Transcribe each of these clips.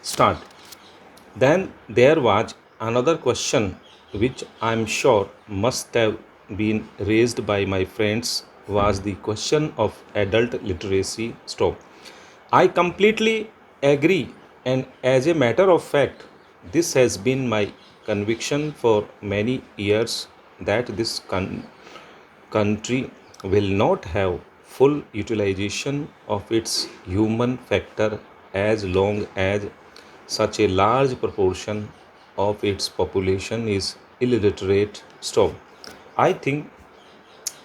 Start. Then there was another question which I'm sure must have been raised by my friends was the question of adult literacy. Stop. I completely agree, and as a matter of fact, this has been my conviction for many years that this country will not have full utilization of its human factor as long as such a large proportion of its population is illiterate. Stop. I think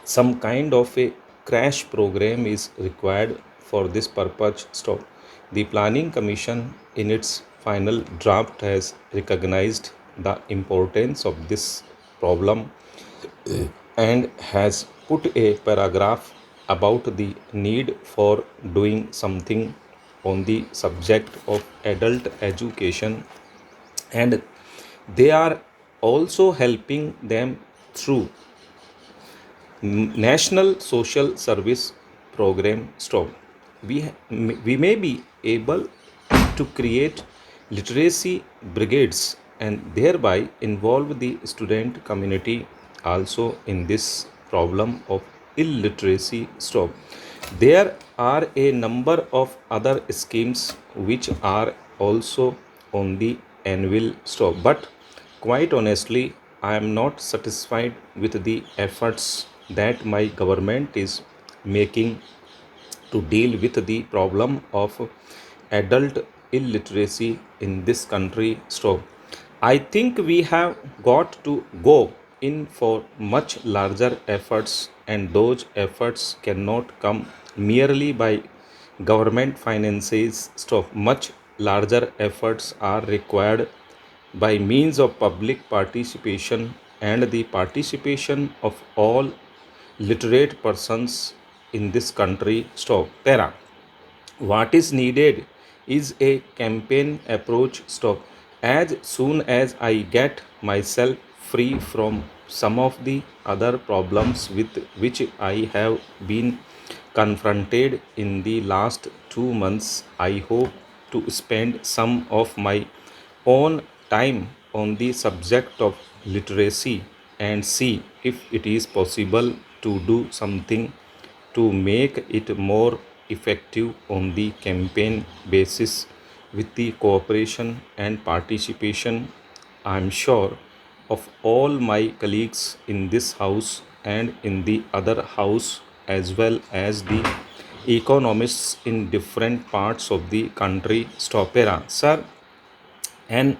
some kind of a crash program is required for this purpose. Stop. The Planning Commission, in its final draft, has recognized the importance of this problem and has put a paragraph about the need for doing something on the subject of adult education, and they are also helping them through National Social Service Program. Stop. We may be able to create literacy brigades and thereby involve the student community also in this problem of illiteracy. Stop. There are a number of other schemes which are also on the anvil. Stop. But quite honestly, I am not satisfied with the efforts that my government is making to deal with the problem of adult illiteracy in this country. So, I think we have got to go in for much larger efforts, and those efforts cannot come merely by government finances. Stop. Much larger efforts are required by means of public participation and the participation of all literate persons in this country. Stop. Para. What is needed is a campaign approach. Stop. As soon as I get myself free from some of the other problems with which I have been confronted in the last 2 months, I hope to spend some of my own time on the subject of literacy and see if it is possible to do something to make it more effective on the campaign basis with the cooperation and participation, I am sure, of all my colleagues in this house and in the other house, as well as the economists in different parts of the country. Stopera. Sir, an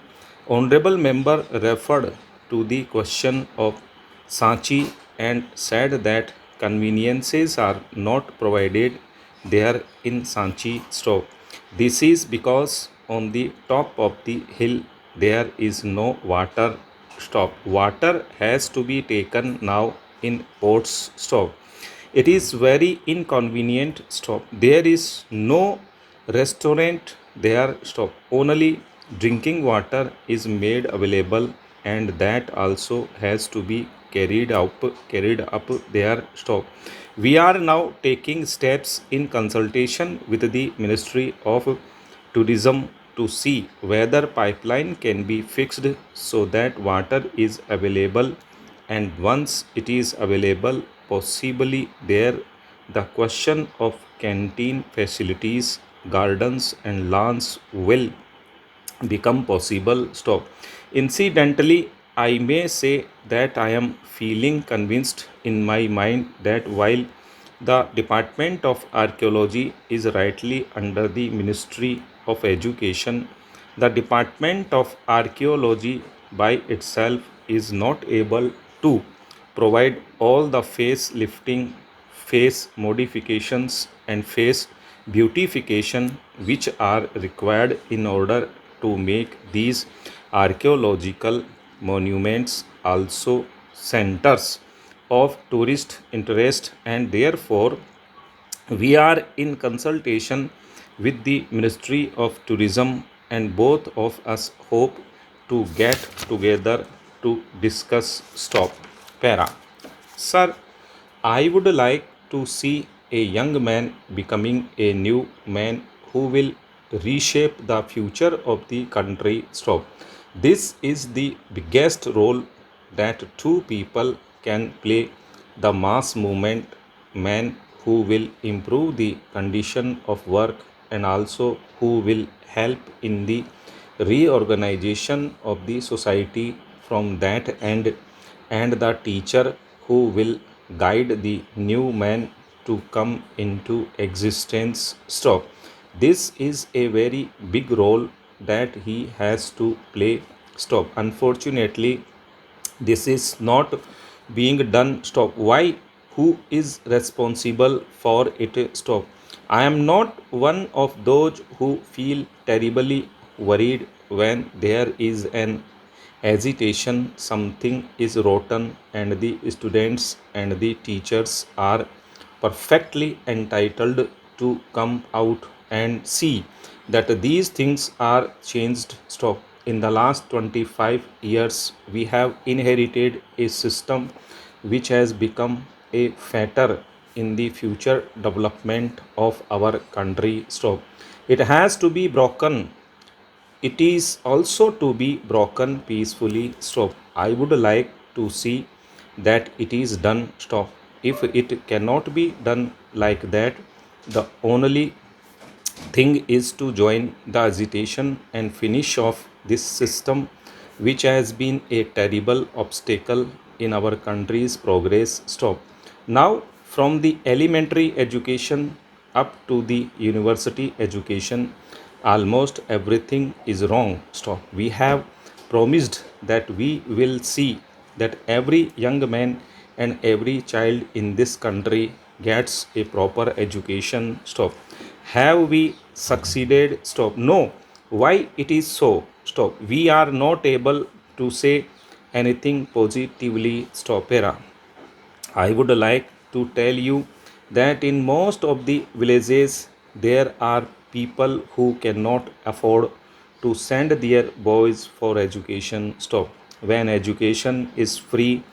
honorable member referred to the question of Sanchi and said that conveniences are not provided there in Sanchi store. This is because on the top of the hill there is no water. Stop. Water has to be taken now in ports. Stop. It is very inconvenient. Stop. There is no restaurant there. Stop. Only drinking water is made available, and that also has to be carried up there. Stop. We are now taking steps in consultation with the Ministry of Tourism to see whether pipeline can be fixed so that water is available, and once it is available, possibly there, the question of canteen facilities, gardens and lawns will become possible. Stop. Incidentally, I may say that I am feeling convinced in my mind that while the Department of Archaeology is rightly under the Ministry of Education, the Department of Archaeology by itself is not able to provide all the face lifting, face modifications, and face beautification which are required in order to make these archaeological monuments also centers of tourist interest, and therefore we are in consultation with the Ministry of Tourism, and both of us hope to get together to discuss. Stop. Para. Sir, I would like to see a young man becoming a new man who will reshape the future of the country. Stop. This is the biggest role that two people can play, the mass movement man who will improve the condition of work and also who will help in the reorganization of the society from that end, and the teacher who will guide the new man to come into existence. Stop. This is a very big role that he has to play. Stop. Unfortunately, this is not being done. Stop. Why? Who is responsible for it? Stop. I am not one of those who feel terribly worried when there is an agitation, something is rotten, and the students and the teachers are perfectly entitled to come out and see that these things are changed. Stop. In the last 25 years, we have inherited a system which has become a factor in the future development of our country. Stop. It has to be broken. It is also to be broken peacefully. Stop. I would like to see that it is done. Stop. If it cannot be done like that, the only thing is to join the agitation and finish off this system which has been a terrible obstacle in our country's progress. Stop. Now, from the elementary education up to the university education, almost everything is wrong. Stop. We have promised that we will see that every young man and every child in this country gets a proper education. Stop. Have we succeeded? Stop. No. Why it is so? Stop. We are not able to say anything positively. Stop. Era. I would like to tell you that in most of the villages there are people who cannot afford to send their boys for education. Stop. When education is free,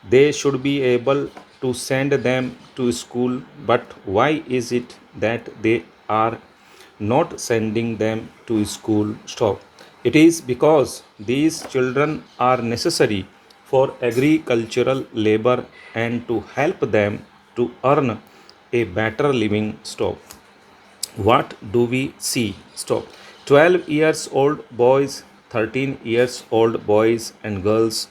they should be able to send them to school, but why is it that they are not sending them to school? Stop. It is because these children are necessary for agricultural labor and to help them to earn a better living. Stop. What do we see? Stop. 12 years old boys, 13 years old boys and girls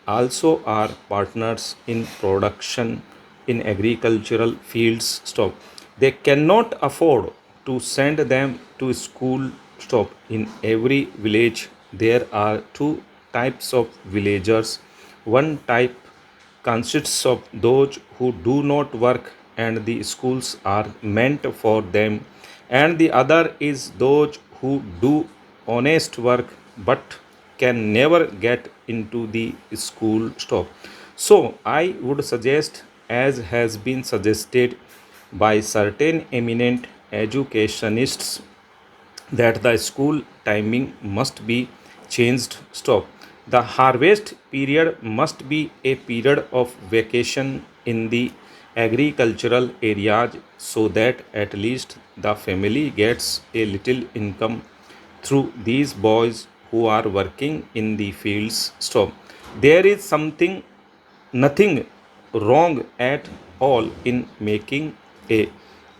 also are partners in production in agricultural fields. Stop. They cannot afford to send them to school. Stop. In every village there are two types of villagers. One type consists of those who do not work and the schools are meant for them, and the other is those who do honest work but can never get into the school. Stop. So I would suggest, as has been suggested by certain eminent educationists, that the school timing must be changed. Stop. The harvest period must be a period of vacation in the agricultural areas so that at least the family gets a little income through these boys who are working in the fields. Stop. There is nothing wrong at all in making a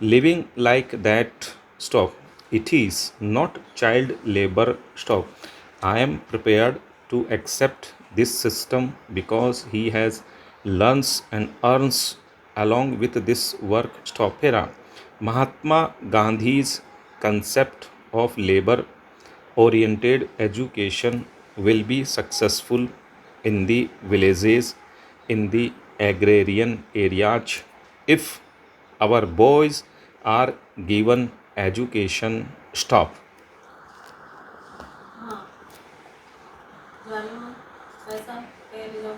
living like that. Stop. It is not child labor. Stop. I am prepared to accept this system because he has learns and earns along with this work. Stop. Here, Mahatma Gandhi's concept of labor oriented education will be successful in the villages, in the agrarian areas, if our boys are given education. Stop. हाँ झालं मग पैसा peri जाऊ